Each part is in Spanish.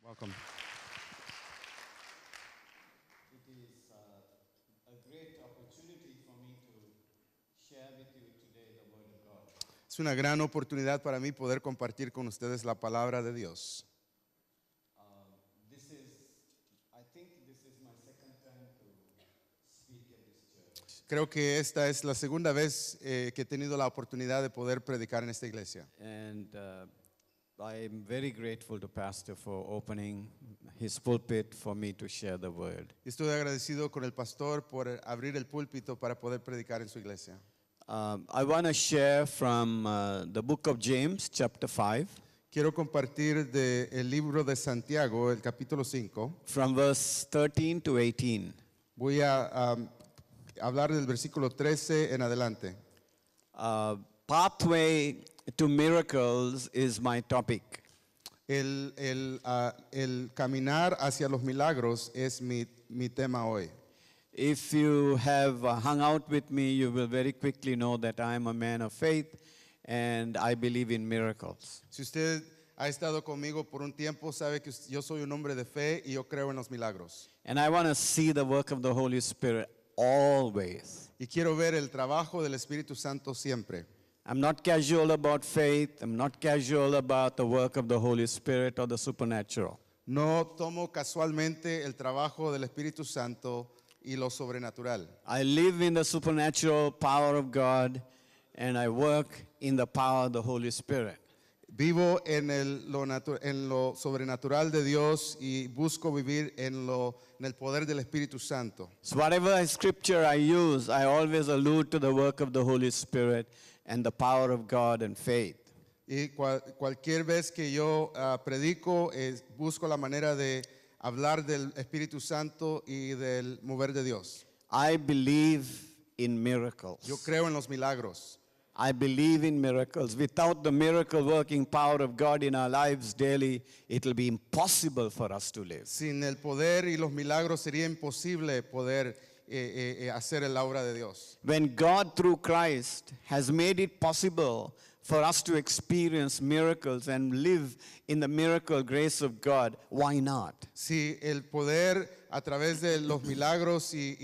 Welcome. It is a great opportunity for me to share with you today the Word of God. Es una gran oportunidad para mí poder compartir con ustedes la palabra de Dios. I think this is my second time to speak at this church. Creo que esta es la segunda vez que he tenido la oportunidad de poder predicar en esta iglesia. And I am very grateful to Pastor for opening his pulpit for me to share the Word. Estoy agradecido con el pastor por abrir el púlpito para poder predicar en su iglesia. I want to share from the book of James, chapter 5, Quiero compartir del libro de Santiago, el capítulo 5. from verse 13 to 18. Voy a hablar del versículo 13 en adelante. Pathway to miracles is my topic. El caminar hacia los milagros es mi tema hoy. If you have hung out with me, you will very quickly know that I am a man of faith and I believe in miracles. Si usted ha estado conmigo por un tiempo, sabe que yo soy un hombre de fe y yo creo en los milagros. And I want to see the work of the Holy Spirit always. Y quiero ver el trabajo del Espíritu Santo siempre. I'm not casual about faith. I'm not casual about the work of the Holy Spirit or the supernatural. No tomo casualmente el trabajo del Espíritu Santo y lo sobrenatural. I live in the supernatural power of God and I work in the power of the Holy Spirit. Vivo en lo sobrenatural de Dios y busco vivir en el poder del Espíritu Santo. So whatever scripture I use, I always allude to the work of the Holy Spirit and the power of God and faith. Y cualquier vez que yo predico, busco la manera de hablar del Espíritu Santo y del mover de Dios. I believe in miracles. Yo creo en los milagros. I believe in miracles. Without the miracle working power of God in our lives daily, it will be impossible for us to live. Sin el poder y los milagros sería imposible poder hacer la obra de Dios. When God through Christ has made it possible for us to experience miracles and live in the miracle grace of God, why not? Si el poder a través de los milagros y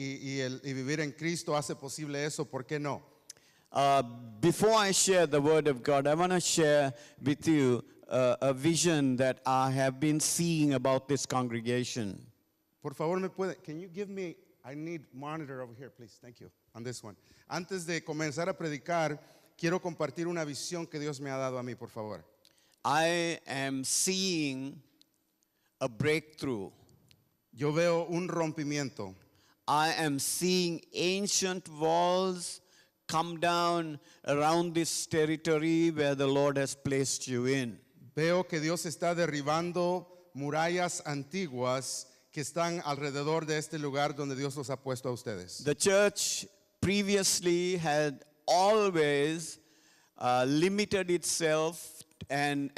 vivir en Cristo hace posible eso, ¿por qué no? Before I share the word of God, I want to share with you a vision that I have been seeing about this congregation. Por favor, can you give me, I need monitor over here, please, thank you, on this one. Antes de comenzar a predicar, quiero compartir una visión que Dios me ha dado a mí, por favor. I am seeing a breakthrough. Yo veo un rompimiento. I am seeing ancient walls come down around this territory where the Lord has placed you in. Veo que Dios está derribando murallas antiguas que están alrededor de este lugar donde Dios los ha puesto a ustedes. The church previously had always limited itself and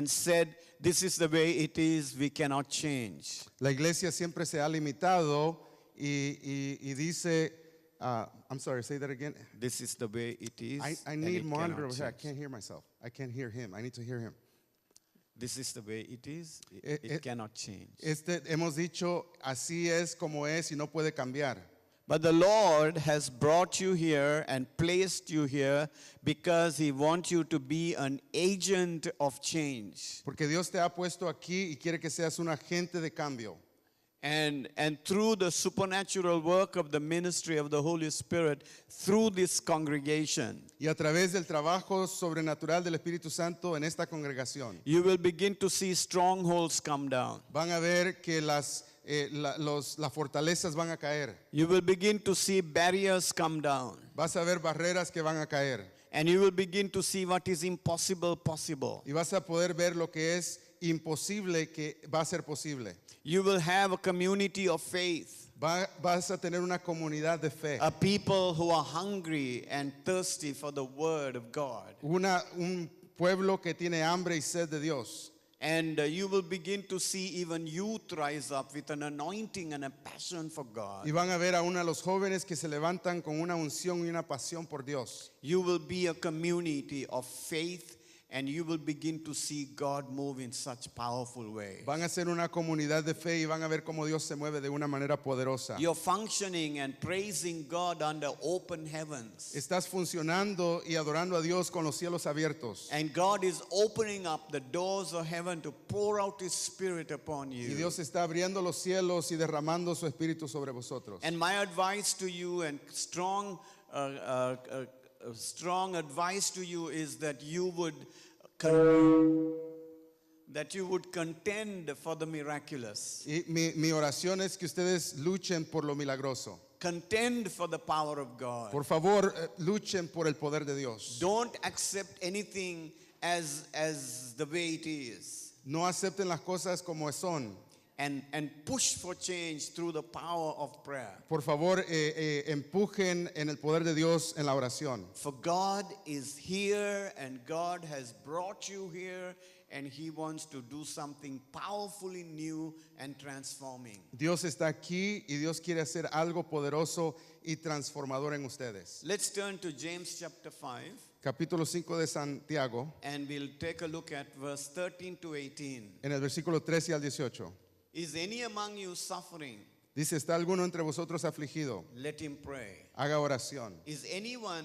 said, this is the way it is, we cannot change. La iglesia siempre se ha limitado y dice, I'm sorry, say that again. This is the way it is. I and need it monitor cannot over here. I change. can't hear myself. I can't hear him. I need to hear him. This is the way it is. It cannot change. Hemos dicho, así es como es y no puede cambiar. But the Lord has brought you here and placed you here because He wants you to be an agent of change. Porque Dios te ha puesto aquí y quiere que seas un agente de cambio. And through the supernatural work of the ministry of the Holy Spirit, through this congregation, Y a través del trabajo sobrenatural del Espíritu Santo en esta congregación, you will begin to see strongholds come down. van a ver que las fortalezas van a caer. You will begin to see barriers come down. Vas a ver barreras que van a caer. And you will begin to see what is impossible possible. Y vas a poder ver lo que es imposible que va a ser posible. You will have a community of faith. Vas a tener una comunidad de fe. A people who are hungry and thirsty for the word of God. Un pueblo que tiene hambre y sed de Dios. And you will begin to see even youth rise up with an anointing and a passion for God. Y van a ver aún a los jóvenes que se levantan con una unción y una pasión por Dios. You will be a community of faith and you will begin to see God move in such powerful ways. Van a ser una comunidad de fe y van a ver cómo Dios se mueve de una manera poderosa. You're functioning and praising God under open heavens. Estás funcionando y adorando a Dios con los cielos abiertos. And God is opening up the doors of heaven to pour out His Spirit upon Y you. Dios está abriendo los cielos y derramando su espíritu sobre vosotros. And my advice to you, and strong advice to you, is that you would contend for the miraculous. Y mi oración es que ustedes luchen por lo milagroso. Contend for the power of God. Por favor, luchen por el poder de Dios. Don't accept anything as the way it is. No acepten las cosas como son. And push for change through the power of prayer. Por favor, empujen en el poder de Dios en la oración. For God is here, and God has brought you here, and He wants to do something powerfully new and transforming. Dios está aquí y Dios quiere hacer algo poderoso y transformador en ustedes. Let's turn to James chapter 5, Capítulo 5 de Santiago, and we'll take a look at verse 13 to 18. en el versículo 13 al 18. Is any among you suffering? Dice, ¿está alguno entre vosotros afligido? Let him pray. Haga oración. Is anyone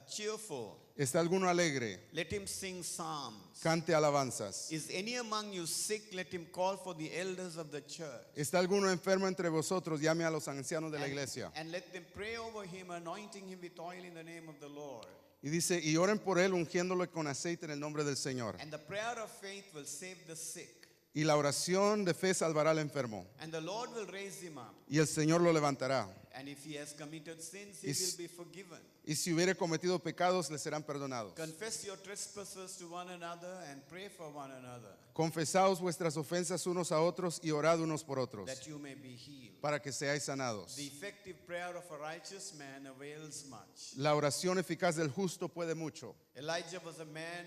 cheerful? ¿Está alguno alegre? Let him sing psalms. Cante alabanzas. Is any among you sick? Let him call for the elders of the church. ¿Está alguno enfermo entre vosotros? Llame a los ancianos de la iglesia. And let them pray over him, anointing him with oil in the name of the Lord. Y dice, y oren por él ungiéndolo con aceite en el nombre del Señor. And the prayer of faith will save the sick. Y la oración de fe salvará al enfermo. And the Lord will raise him up. Y el Señor lo levantará. And if he has committed sins, he Is- will be forgiven. Y si hubiere cometido pecados, le serán perdonados. Confess your trespasses to one another and pray for one another, Confesaos vuestras ofensas unos a otros y orad unos por otros, that you may be healed. para que seáis sanados. The effective prayer of a righteous man avails much. La oración eficaz del justo puede mucho. Elijah was a man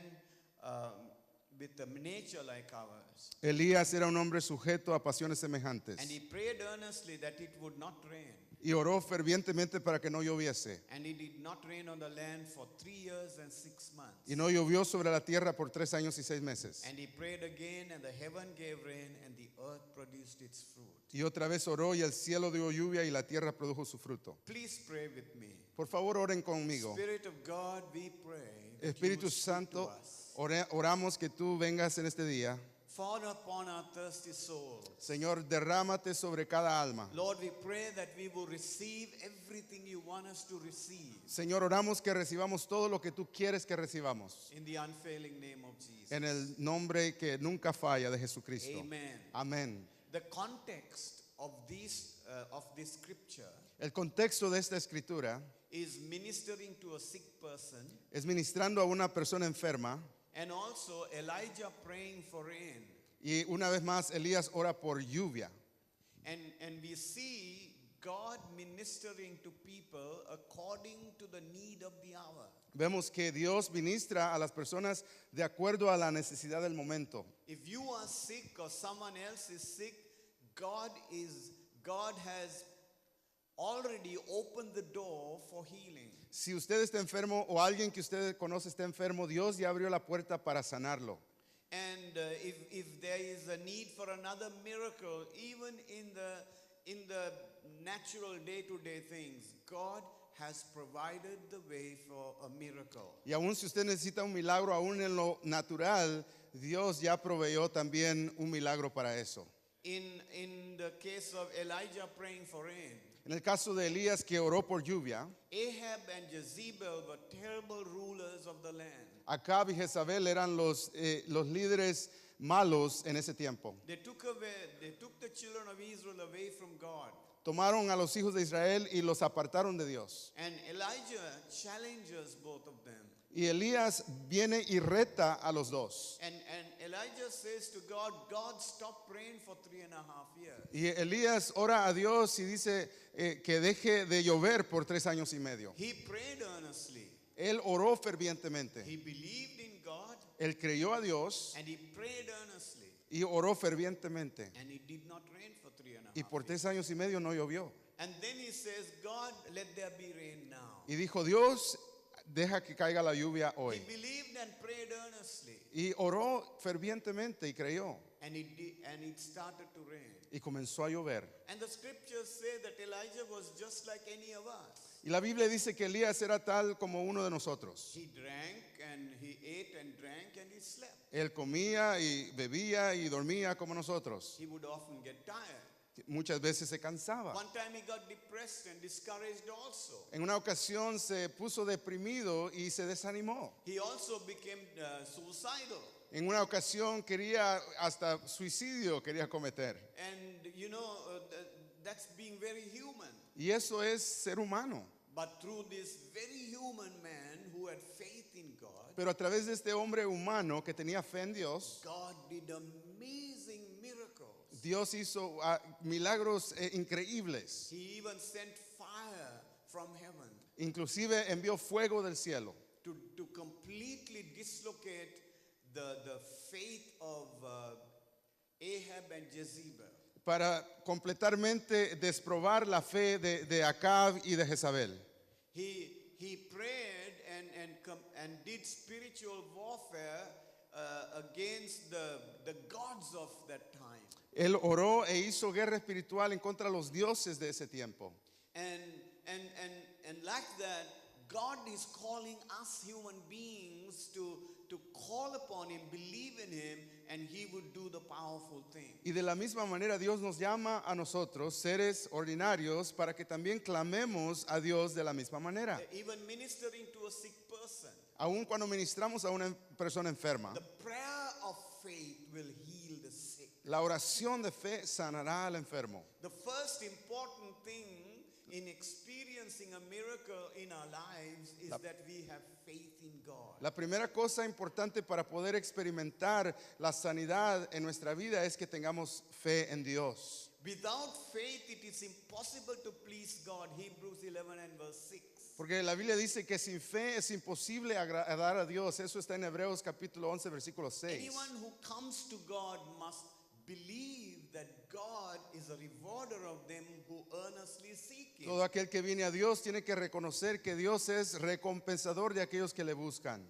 with a nature like ours. Elías era un hombre sujeto a pasiones semejantes. And he prayed earnestly that it would not rain. Y oró fervientemente para que no lloviese. And it did not rain on the land for 3 years and 6 months. Y no llovió sobre la tierra por 3 años y 6 meses. And he prayed again, and the heaven gave rain, and the earth produced its fruit. Y otra vez oró y el cielo dio lluvia y la tierra produjo su fruto. Please pray with me. Por favor, oren conmigo. Spirit of God, we pray that you Espíritu would speak to Santo, us. oramos que tú vengas en este día. Fall upon our thirsty souls. Señor, derrámate sobre cada alma. Lord, we pray that we will receive everything you want us to receive Señor, oramos que recibamos todo lo que tú quieres que recibamos. in the unfailing name of Jesus. En el nombre que nunca falla de Jesucristo. Amen. Amén. The context of this scripture El contexto de esta escritura is ministering to a sick person, es ministrando a una persona enferma and also Elijah praying for rain. y una vez más Elías ora por lluvia. And we see God ministering to people according to the need of the hour. Vemos que Dios ministra a las personas de acuerdo a la necesidad del momento. If you are sick or someone else is sick, God has already opened the door for healing. Si usted está enfermo o alguien que usted conoce está enfermo, Dios ya abrió la puerta para sanarlo. And if there is a need for another miracle, even in the natural day-to-day things, God has provided the way for a miracle. Y aún si usted necesita un milagro, aún en lo natural, Dios ya proveyó también un milagro para eso. In the case of Elijah praying for rain, En el caso de Elías que oró por lluvia, Ahab and Jezebel were terrible rulers of the land. Acab y Jezabel eran los líderes malos en ese tiempo. They took the children of Israel away from God. Tomaron a los hijos de Israel y los apartaron de Dios. And Elijah challenges both of them. Y Elías viene y reta a los dos. And Elijah says to God, God, stop praying for 3.5 years. Y Elías ora a Dios y dice que deje de llover por 3 años y medio. He prayed earnestly. Él oró fervientemente. He believed in God, Él creyó a Dios and he prayed earnestly. y oró fervientemente. And it did not rain for 3.5 Y por years. 3 años y medio no llovió. And then he says, God, let there be rain now. Y dijo, Dios, deja que caiga la lluvia He hoy. believed and prayed earnestly, Y oró fervientemente y creyó. and it started to rain. Y comenzó a llover. And the scriptures say that Elijah was just like any of us. Y la Biblia dice que Elías era tal como uno de nosotros. He drank and he ate and drank and he slept. Él comía y bebía y dormía como nosotros. He would often get tired. Muchas veces se cansaba. One time he got depressed and discouraged also. En una ocasión se puso deprimido y se desanimó. He also became suicidal. En una ocasión quería hasta suicidio quería cometer. And you know, that's being very human. Y eso es ser humano. But through this very human man who had faith in God, Pero a través de este hombre humano que tenía fe en Dios, God did amazing miracles. Dios hizo milagros increíbles. He even sent fire from heaven Inclusive envió fuego del cielo to completely dislocate the faith of Ahab and Jezebel. para completamente desprobar la fe de Acab y de Jezabel. He prayed and did spiritual warfare against the gods of that time. Él oró e hizo guerra espiritual en contra de los dioses de ese tiempo. And like that, God is calling us human beings to call upon Him, believe in Him, and He would do the powerful thing. Y de la misma manera Dios nos llama a nosotros, seres ordinarios, para que también clamemos a Dios de la misma manera. Even ministering to a sick person, Aun cuando ministramos a una persona enferma, the prayer of faith will heal the sick. la oración de fe sanará al enfermo. The first important thing in experiencing a miracle in our lives is that we have faith in God. La primera cosa importante para poder experimentar la sanidad en nuestra vida es que tengamos fe en Dios. Without faith, it is impossible to please God. Hebrews 11 and verse 6. Porque la Biblia dice que sin fe es imposible agradar a Dios. Eso está en Hebreos capítulo 11, versículo 6. Anyone who comes to God must believe that God is a rewarder of them who earnestly seek Him. Todo aquel que viene a Dios tiene que reconocer que Dios es recompensador de aquellos que le buscan.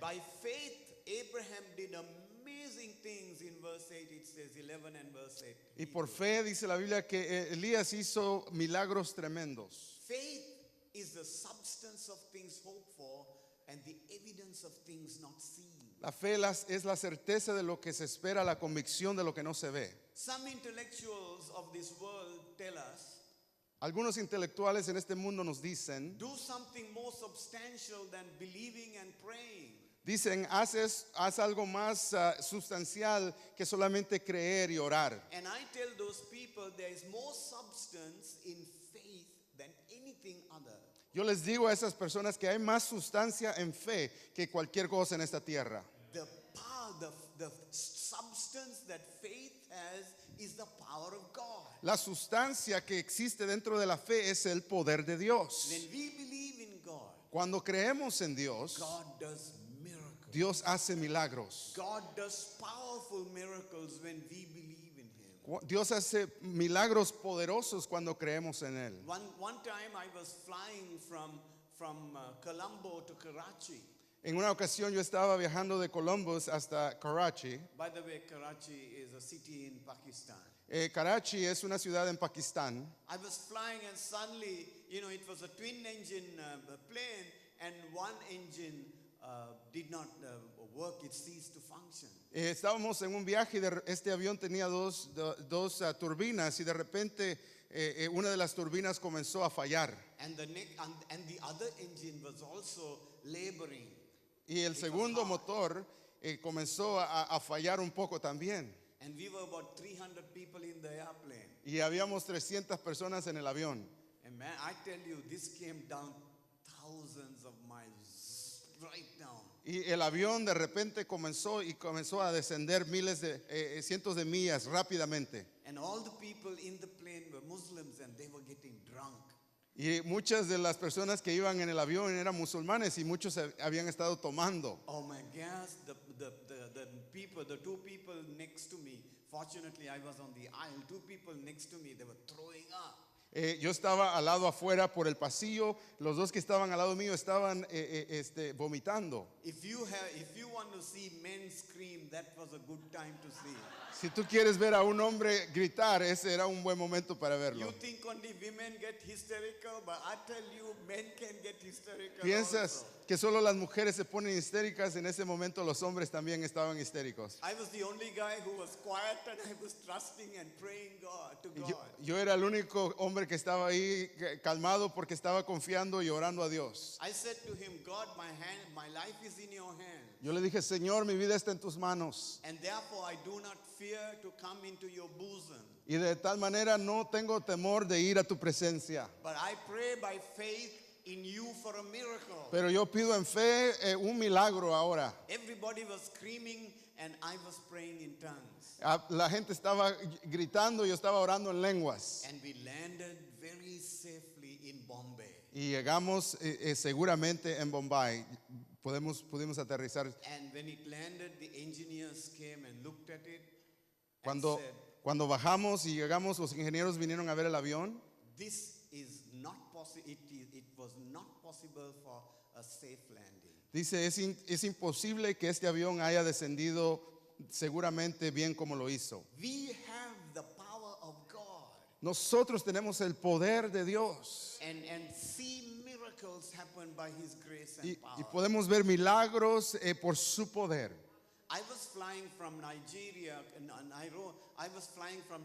By faith, Abraham did amazing things. In verse 8, it says 11 and verse 8. Y por fe dice la Biblia que Elías hizo milagros tremendos. Faith is the substance of things hoped for and the evidence of things not seen. La fe es la certeza de lo que se espera, la convicción de lo que no se ve. Some intellectuals of this world tell us, Algunos intelectuales en este mundo nos dicen, do something more substantial than believing and praying. haz algo más sustancial que solamente creer y orar. And I tell those people there is more substance in faith than anything other. Yo les digo a esas personas que hay más sustancia en fe que cualquier cosa en esta tierra. The power, the substance that faith has is the power of God. La sustancia que existe dentro de la fe es el poder de Dios. When we believe in God, Cuando creemos en Dios, God does miracles. Dios hace milagros. God does powerful miracles when we believe in Him. Dios hace milagros poderosos cuando creemos en Él. One time I was flying from Colombo to Karachi. En una ocasión yo estaba viajando de Columbus hasta Karachi. By the way, Karachi is a city in Pakistan. Karachi es una ciudad en Pakistán. I was flying and suddenly, it was a twin engine plane and one engine did not work, it ceased to function. Estábamos en un viaje y este avión tenía dos turbinas y de repente una de las turbinas comenzó a fallar. And the other engine was also laboring. Y el segundo motor comenzó a fallar un poco también. And we were about 300 people in the airplane. Y habíamos 300 personas en el avión. And man, I tell you, this came down thousands of miles, right down. Y el avión de repente comenzó a descender cientos de millas rápidamente. And all the people in the plane were Muslims and they were getting drunk. Y muchas de las personas que iban en el avión eran musulmanes y muchos habían estado tomando. Oh my gosh, the two people next to me, fortunately I was on the aisle, two people next to me, they were throwing up. Yo estaba al lado afuera por el pasillo. Los dos que estaban al lado mío estaban vomitando. If you want to see men scream, that was a good time to see. Si tú quieres ver a un hombre gritar, ese era un buen momento para You verlo. think only women get hysterical, but I tell you, men can get hysterical Piensas also. que solo las mujeres se ponen histéricas, en ese momento los hombres también estaban histéricos. I was the only guy who was quiet and I was trusting and praying to Y God. yo era el único hombre que estaba ahí calmado porque estaba confiando y orando a Dios. I said to him, God, my life is in your hands. Yo le dije, Señor, mi vida está en tus manos. And therefore I do not fear to come into your bosom. Y de tal manera no tengo temor de ir a tu presencia. But I pray by faith in you for a miracle. Pero yo pido en fe un milagro ahora. Everybody was screaming and I was praying in tongues. La gente estaba gritando y yo estaba orando en lenguas. And we landed very safely in Bombay. Y llegamos seguramente en Bombay. Pudimos aterrizar. And when it landed, the engineers came and looked at it and Cuando, said, cuando bajamos y llegamos, los ingenieros vinieron a ver el avión. this is not possible. It was not possible for a safe landing. Dice, es imposible que este avión haya descendido seguramente bien como lo hizo. We have the power of God Nosotros tenemos el poder de Dios. and see miracles happen by His grace and Y power. podemos ver milagros por su poder. I was flying from Nigeria, I was flying from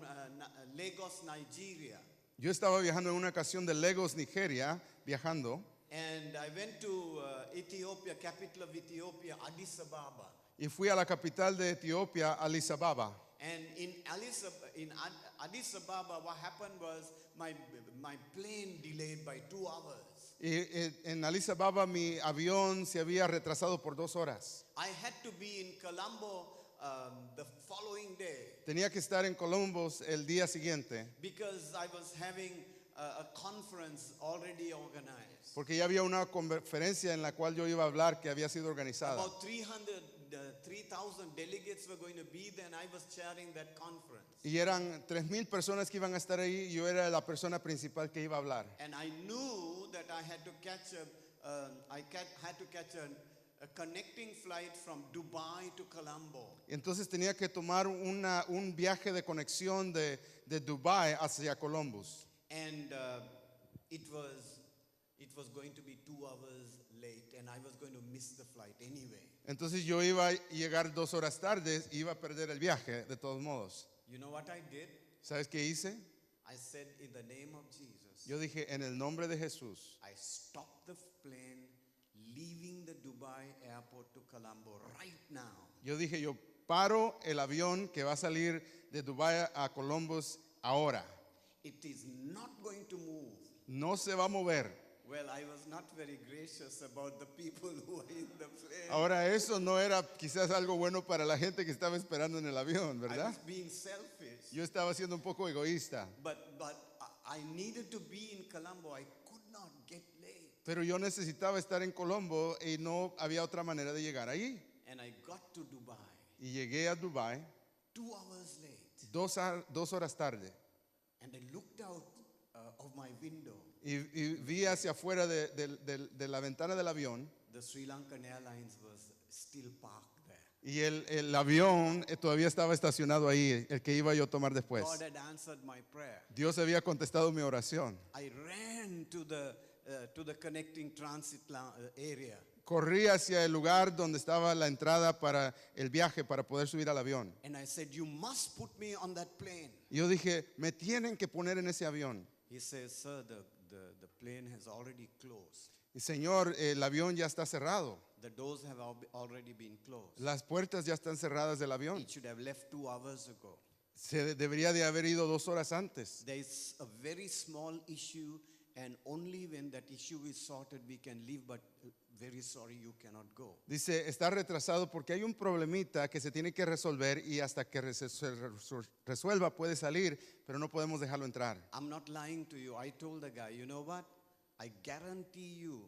Lagos, Nigeria. Yo estaba viajando en una ocasión de Lagos, Nigeria, viajando. And I went to Ethiopia, capital of Ethiopia, Addis Ababa. Y fui a la capital de Etiopía, Addis Ababa. And in Addis Ababa, what happened was my plane delayed by 2 hours. Y en Addis Ababa mi avión se había retrasado por 2 horas. I had to be in Colombo the following day Tenía que estar en Columbus el día siguiente because I was having a conference already organized. porque ya había una conferencia en la cual yo iba a hablar que había sido organizada. About 3,000 delegates were going to be there, and I was chairing that conference. Y eran 3,000 personas que iban a estar ahí y yo era la persona principal que iba a hablar. And I knew that I had to catch a connecting flight from Dubai to Colombo. Entonces tenía que tomar un viaje de conexión de Dubai hacia Columbus. And it was going to be 2 hours late, and I was going to miss the flight anyway. Entonces yo iba a llegar 2 horas tarde y iba a perder el viaje de todos modos. You know what I did? ¿Sabes qué hice? I said, in the name of Jesus, Yo dije, en el nombre de Jesús, I stopped the plane leaving the Dubai airport to Colombo right now. yo dije, yo paro el avión que va a salir de Dubai a Columbus ahora. It is not going to move. No se va a mover. Well, I was not very gracious about the people who were in the plane. Ahora eso no era quizás algo bueno para la gente que estaba esperando en el avión, I ¿verdad? was being selfish. Yo estaba siendo un poco egoísta, But I needed to be in Colombo. I could not get late. pero yo necesitaba estar en Colombo y no había otra manera de llegar ahí. And I got to Dubai Y llegué a Dubai 2 hours late. 2 horas tarde And I looked out of my window. y vi hacia afuera de la ventana del avión The Sri Lankan Airlines was still parked there. y el avión todavía estaba estacionado ahí, el que iba yo a tomar después. God had answered my prayer. Dios había contestado mi oración. I ran to the connecting transit area. Corrí hacia el lugar donde estaba la entrada para el viaje para poder subir al avión. And I said, you must put me on that plane. Y yo dije, me tienen que poner en ese avión. He says, sir, the plane has already closed. Y Señor, el avión ya está cerrado. The doors have already been closed. Las puertas ya están cerradas del avión. It should have left 2 hours ago. Se debería de haber ido 2 horas antes. There is a very small issue, and only when that issue is sorted we can leave, but very sorry you cannot go. Dice, está retrasado porque hay un problemita que se tiene que resolver y hasta que se resuelva puede salir, pero no podemos dejarlo entrar. I'm not lying to you. I told the guy, you know what? I guarantee you,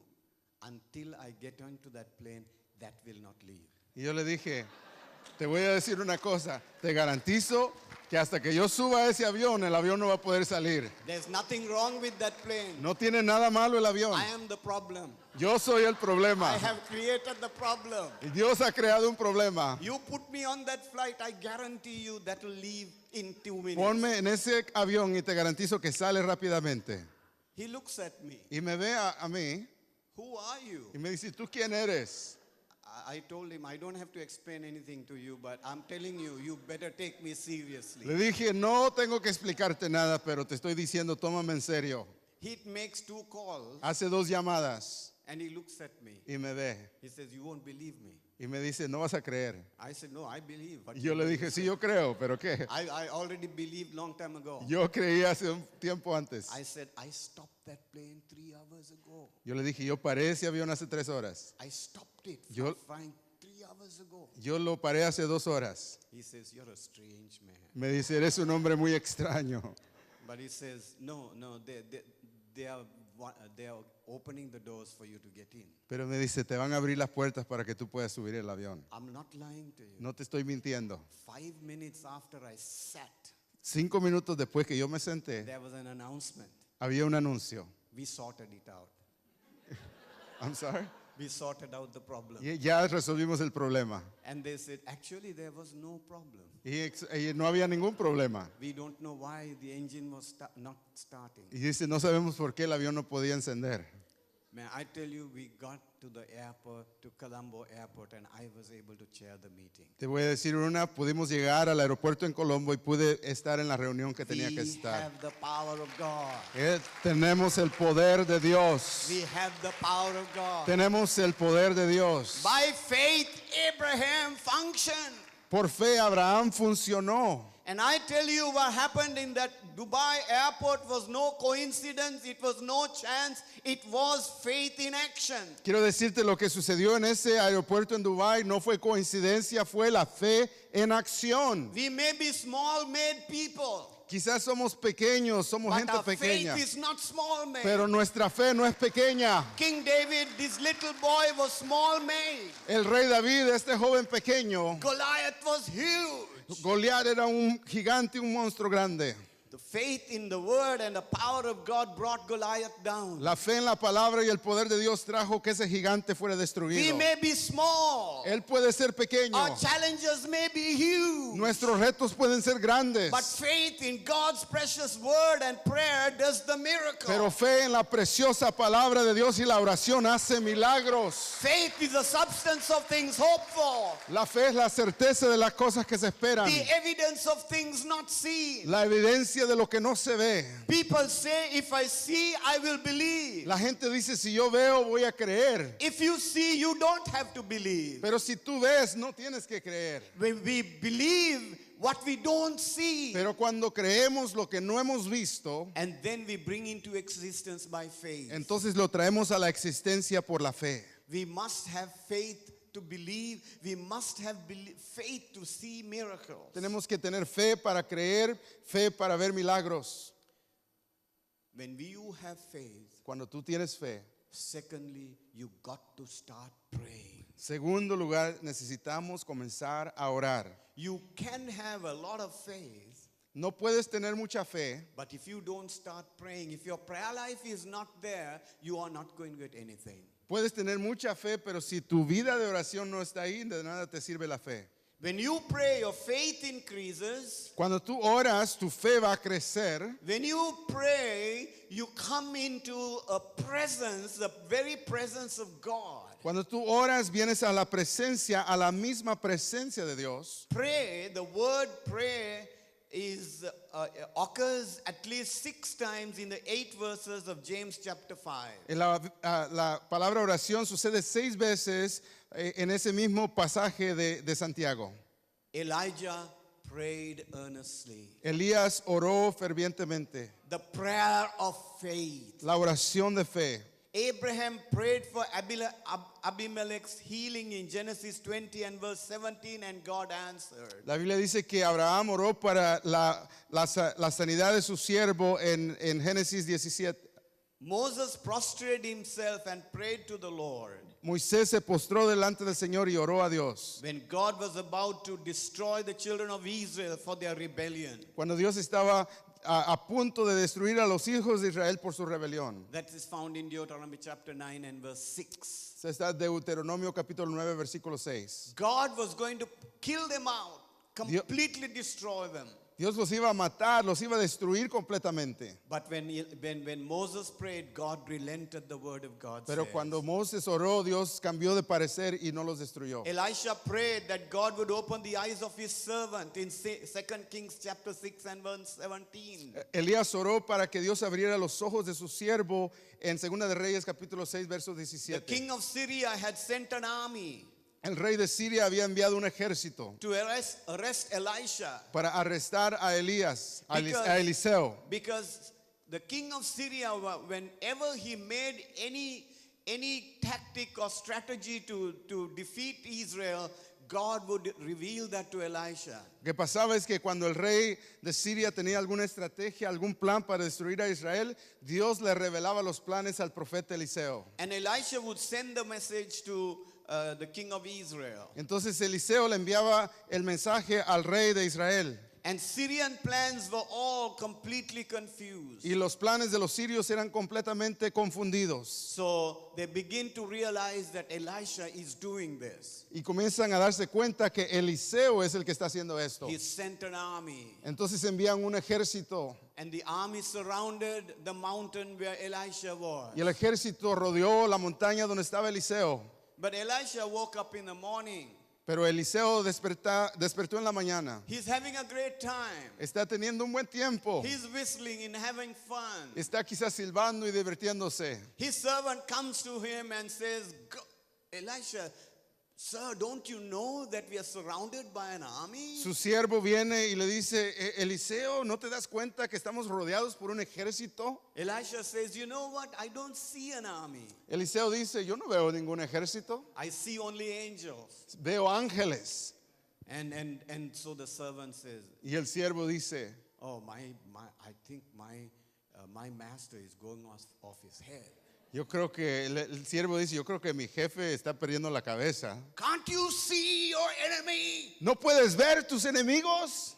until I get onto that plane, that will not leave. Y yo le dije, te voy a decir una cosa, te garantizo que hasta que yo suba a ese avión, el avión no va a poder salir. There's nothing wrong with that plane. No tiene nada malo el avión. I am the problem. Yo soy el I problema. have created the problem. Y Dios ha creado un problema. You put me on that flight, I guarantee you that will leave in 2 minutes. Ponme en ese avión y te garantizo que sale rápidamente. He looks at me. Y me ve a mí Who are you? y me dice, ¿tú quién eres? I told him, I don't have to explain anything to you, but I'm telling you, you better take me seriously. Le dije, no tengo que explicarte nada, pero te estoy diciendo, tómame en serio. He makes 2 calls Hace 2 llamadas and he looks at me. y me ve. He says, you won't believe me. Y me dice, no vas a creer. I said, no, I believe. But Y yo le dije, sí, yo creo, pero ¿qué? I already believed long time ago. Yo creí hace un tiempo antes. I said, I stopped that plane 3 hours ago. Yo le dije, yo paré ese avión hace 3 horas. I stopped it Yo- from flying 3 hours ago. Yo lo paré hace 2 horas. He says, you're a strange man. Me dice, eres un hombre muy extraño. But he says, no, they are opening the doors for you to get in. Pero me dice, te van a abrir las puertas para que tú puedas subir el avión. I'm not lying to you. No te estoy mintiendo. 5 minutes after I sat, 5 minutos después que yo me senté, there was an announcement. había un anuncio. We sorted it out. I'm sorry. We sorted out the problem. Y ya resolvimos el problema. And they said, actually, there was no problem. Y no había ningún problema. We don't know why the engine was not starting. Y dice, no sabemos por qué el avión no podía encender. Man, I tell you, we got to the airport, to Colombo Airport, and I was able to chair the meeting. Te voy a decir pudimos llegar al aeropuerto en Colombo y pude estar en la reunión que tenía que We estar. have the power of God. Tenemos el poder de Dios. We have the power of God. Tenemos el poder de Dios. By faith, Abraham functioned. Por fe Abraham funcionó. And I tell you what happened in that Dubai airport was no coincidence, it was no chance, it was faith in action. Quiero decirte lo que sucedió en ese aeropuerto en Dubái no fue coincidencia, fue la fe en acción. We may be small-made people, Quizás somos pequeños, somos but gente our pequeña, faith is not small-made. pero nuestra fe no es pequeña. King David, this little boy was small-made. El rey David, este joven pequeño, Goliath was huge. Goliat era un gigante, un monstruo grande. The faith in the word and the power of God brought Goliath down. La fe en la palabra y el poder de Dios trajo que ese gigante fuera We destruido. may be small. Él puede ser pequeño. Our challenges may be huge. Nuestros retos pueden ser grandes. But faith in God's precious word and prayer does the miracle. Pero fe en la preciosa palabra de Dios y la oración hace milagros. Faith is the substance of things hoped for, La fe es la certeza de las cosas que se esperan. the evidence of things not seen. La evidencia de lo que no se ve. People say, if I see, I will believe. La gente dice, si yo veo, voy a creer. If you see, you don't have to believe. Pero si tú ves, no tienes que creer. When we believe what we don't see, Pero cuando creemos lo que no hemos visto, and then we bring into existence by faith. entonces lo traemos a la existencia por la fe. We must have faith to believe. We must have faith to see miracles. Tenemos que tener fe para creer, fe para ver milagros. When you have faith, Cuando tú tienes fe. secondly, you got to start praying. Segundo lugar, necesitamos comenzar a orar. You can have a lot of faith, No puedes tener mucha fe, but if you don't start praying, if your prayer life is not there, you are not going to get anything. puedes tener mucha fe, pero si tu vida de oración no está ahí, de nada te sirve la fe. When you pray, your faith increases. Cuando tú oras, tu fe va a crecer. When you pray, you come into a presence, the very presence of God. Cuando tú oras, vienes a la presencia, a la misma presencia de Dios. Pray, the word pray is occurs at least 6 times in the 8 verses of James chapter 5. La palabra oración sucede 6 veces en ese mismo pasaje de Santiago. Elijah prayed earnestly. Elías oró fervientemente. The prayer of faith. La oración de fe. Abraham prayed for Abimelech's healing in Genesis 20 and verse 17, and God answered. La Biblia dice que Abraham oró para la sanidad de su siervo en Génesis 17. Moses prostrated himself and prayed to the Lord. Moisés se postró delante del Señor y oró a Dios. when God was about to destroy the children of Israel for their rebellion. Cuando Dios estaba a punto de destruir a los hijos de Israel por su rebelión. That is found in Deuteronomy chapter 9 and verse 6. Está Deuteronomio capítulo 9 versículo 6. God was going to kill them out, completely destroy them. Dios los iba a matar, los iba a destruir completamente. But when Moses prayed, God relented the word of God. Pero says. cuando Moisés oró, Dios cambió de parecer y no los destruyó. Elisha prayed that God would open the eyes of his servant in 2 Kings chapter 6 and verse 17. Elías oró para que Dios abriera los ojos de su siervo en Segunda de Reyes capítulo 6 verso The 17. king of Syria had sent an army El rey de Siria había enviado un ejército to arrest Elisha para arrestar a Elías, a Because- Eliseo. because the king of Syria, whenever he made any tactic or strategy to defeat Israel, God would reveal that to Elisha. Lo que pasaba es que cuando el rey de Siria tenía alguna estrategia, algún plan para destruir a Israel, Dios le revelaba los planes al profeta Eliseo. And Elisha would send the message to the king of Israel. Entonces Eliseo le enviaba el mensaje al rey de Israel. And Syrian plans were all completely confused. Y los planes de los sirios eran completamente confundidos. So they begin to realize that Elisha is doing this. Y comienzan a darse cuenta que Eliseo es el que está haciendo esto. He sent an army. Entonces envían un ejército. And the army surrounded the mountain where Elisha was. Y el ejército rodeó la montaña donde estaba Eliseo. But Elisha woke up in the morning. Pero Eliseo despertó en la mañana. He's having a great time. Está teniendo un buen tiempo. He's whistling and having fun. Está quizás silbando y divirtiéndose. His servant comes to him and says, Elisha, sir, don't you know that we are surrounded by an army? Su siervo viene y le dice, Eliseo, ¿no te das cuenta que estamos rodeados por un ejército? Elisha says, you know what? I don't see an army. Eliseo dice, yo no veo ningún ejército. I see only angels. Veo ángeles. And so the servant says, Y el siervo dice, oh, I think my master is going off his head. yo creo que el siervo dice, yo creo que mi jefe está perdiendo la cabeza. Can't you see your enemy? ¿No puedes ver tus enemigos?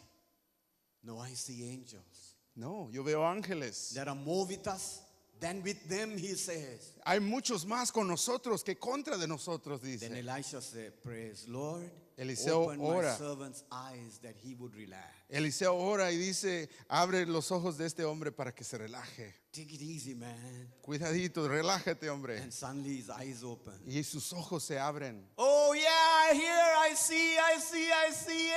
No, I see angels. No, yo veo ángeles. There are more with us than with them, he says. Hay muchos más con nosotros que contra de nosotros, Then dice. Elisha said, praise Lord, Eliseo open my ora. servant's eyes that he would relax. Eliseo ora y dice, abre los ojos de este hombre para que se relaje. Take it easy, man. Cuidadito, relájate, hombre. And suddenly his eyes open. Y sus ojos se abren. Oh yeah, here I see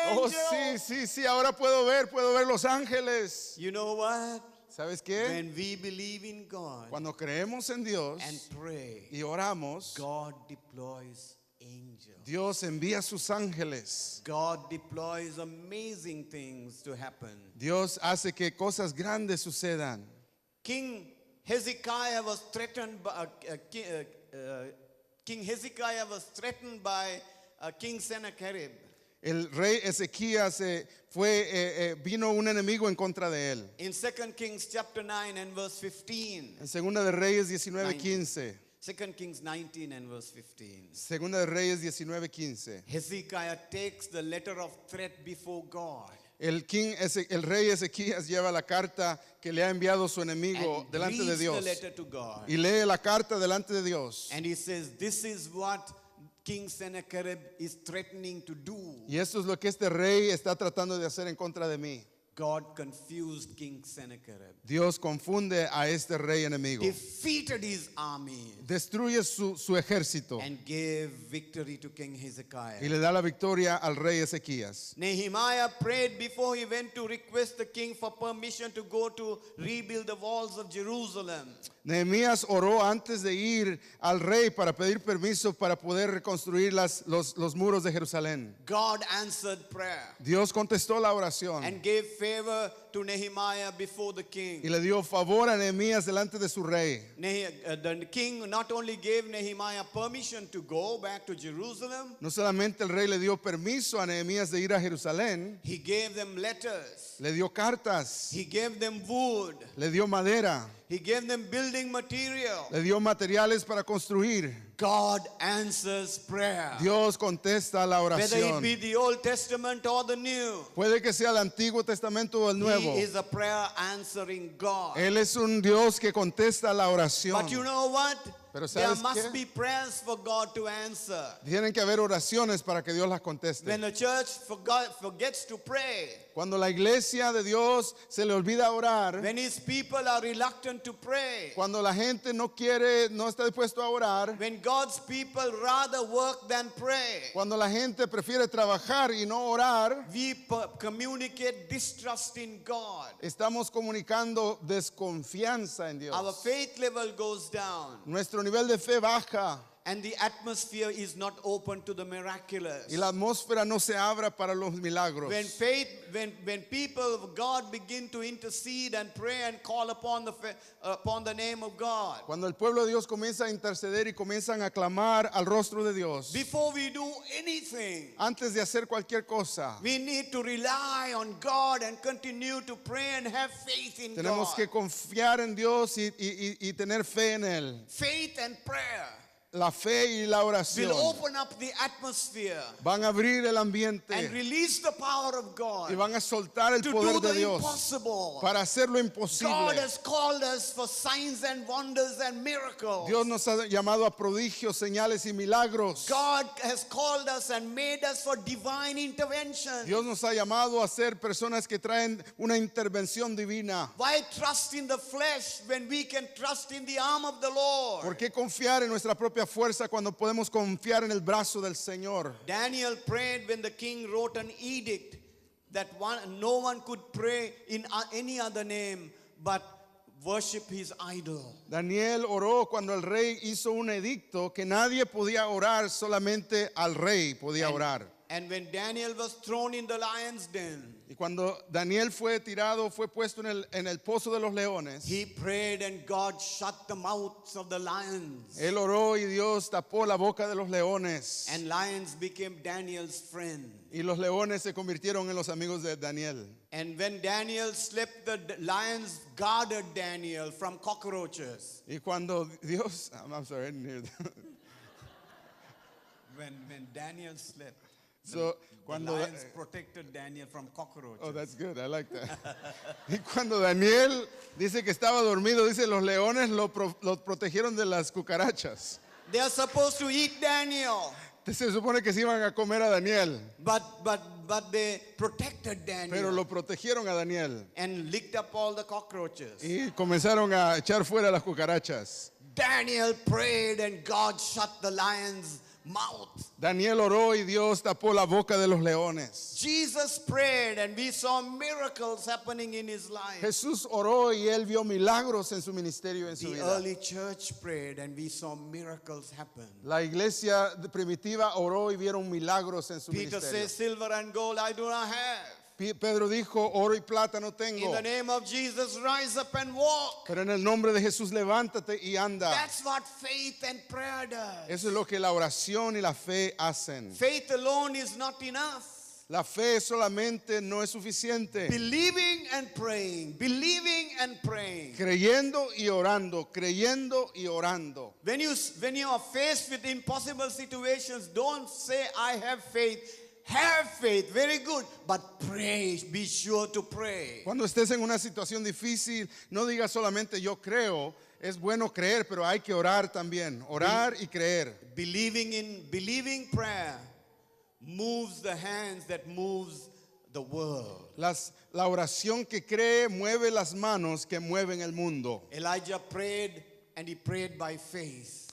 Oh, angels. sí, ahora puedo ver los ángeles. You know what? ¿Sabes qué? When we believe in God Cuando creemos en Dios and pray, y oramos, God deploys angels. Dios envía sus ángeles. God deploys amazing things to happen. Dios hace que cosas grandes sucedan. King Hezekiah was threatened by King Hezekiah was threatened by King Sennacherib. El rey Ezequías vino un enemigo en contra de él. In 2 Kings chapter 9 and verse 15. En Segunda de Reyes 19:15. 2 Kings 19 and verse 15. Segunda de Reyes 19:15. Hezekiah takes the letter of threat before God. El rey Ezequías lleva la carta que le ha enviado su enemigo And delante de reads Dios. the letter to God. Y lee la carta delante de Dios. And he says, this is what King Sennacherib is threatening to do. Y esto es lo que este rey está tratando de hacer en contra de mí. God confused King Sennacherib, Dios confunde a este rey enemigo. defeated his army, Destruye su ejército and gave victory to King y Hezekiah. le da la victoria al rey Ezequías. Nehemiah prayed before he went to request the king for permission to go to rebuild the walls of Jerusalem. Nehemías oró antes de ir al rey para pedir permiso para poder reconstruir los muros de Jerusalén. God answered prayer Dios contestó la oración and gave favor to Nehemiah before the king. y le dio favor a Nehemías delante de su rey. The king not only gave Nehemiah permission to go back to Jerusalem, No solamente el rey le dio permiso a Nehemías de ir a Jerusalén, he gave them letters, le dio cartas, he gave them wood, le dio madera, He gave them building material. le dio materiales para construir. God answers prayer. Dios contesta la Whether it oración. be the Old Testament or the New. Puede que sea el Antiguo Testamento o el Nuevo. He is a prayer answering God. Él es un Dios que contesta la oración. But you know what? Pero There ¿sabes must qué? be prayers for God to answer. Tienen que haber oraciones para que Dios las conteste. When the church forgets to pray, Cuando la iglesia de Dios se le olvida orar, when his people are reluctant to pray, cuando la gente no quiere, no está dispuesto a orar, when God's people rather work than pray, cuando la gente prefiere trabajar y no orar, we communicate distrust in God. estamos comunicando desconfianza en Our Dios. faith level goes down, Nuestro nivel de fe baja and the atmosphere is not open to the miraculous. y la atmósfera no se abra para los milagros. When people of God begin to intercede and pray and call upon the name of God, Cuando el pueblo de Dios comienza a interceder y comienzan a clamar al rostro de Dios, before we do anything, antes de hacer cualquier cosa, we need to rely on God and continue to pray and have faith in tenemos God. que confiar en Dios y tener fe en Él. Faith and prayer La fe y la oración will open up the atmosphere van a abrir el ambiente and release the power of y God van a soltar el to poder do de the Dios impossible. para hacer lo God imposible. has called us for signs and wonders and miracles. Dios nos ha llamado a prodigios, señales y milagros. God has called us and made us for divine intervention. Dios nos ha llamado a ser personas que traen una intervención divina. Why trust in the flesh when we can trust in the arm of the Lord? ¿Por qué confiar en nuestra propia fuerza cuando podemos confiar en el brazo del Señor? Daniel prayed when the king wrote an edict that no one could pray in any other name but worship his idol. Daniel oró cuando el rey hizo un edicto que nadie podía orar, solamente al rey podía orar. And when Daniel was thrown in the lion's den, Y cuando Daniel fue tirado, fue puesto en el pozo de los leones, he prayed and God shut the mouths of the lions. él oró y Dios tapó la boca de los leones. And lions became Daniel's friend. Y los leones se convirtieron en los amigos de Daniel. And when Daniel slept, the lions guarded Daniel from cockroaches. Y cuando Dios, I'm sorry, I didn't hear that. When Daniel slept, So, the cuando, lions protected Daniel from cockroaches. oh, that's good, I like that. Y cuando Daniel dice que estaba dormido, dice los leones lo protegieron de las cucarachas. They are supposed to eat Daniel, Se supone que se iban a comer a Daniel, but they protected Daniel pero lo protegieron a Daniel. and licked up all the cockroaches. Y comenzaron a echar fuera las cucarachas. Daniel prayed and God shut the lion's mouth. Daniel oró y Dios tapó la boca de los leones. Jesus prayed and we saw miracles happening in his life. Jesús oró y él vio milagros en su ministerio, en su The vida. early church prayed and we saw miracles happen. La iglesia primitiva oró y vieron milagros en su Peter ministerio. says, silver and gold I do not have. Pedro dijo, oro y plata no In tengo, the name of Jesus, rise up and walk. pero en el nombre de Jesús levántate y anda. That's what faith and prayer does. Eso es lo que la oración y la fe hacen. Faith alone is not enough. La fe solamente no es suficiente. Believing and praying, believing and praying. Creyendo y orando, creyendo y orando. When you are faced with impossible situations, don't say, I have faith. Have faith, very good, but pray, be sure to pray. Cuando estés en una situación difícil, no digas solamente yo creo. Es bueno creer, pero hay que orar también. Orar y creer. Believing prayer moves the hands that moves the world. La oración que cree mueve las manos que mueven el mundo. Elijah prayed and he prayed by faith.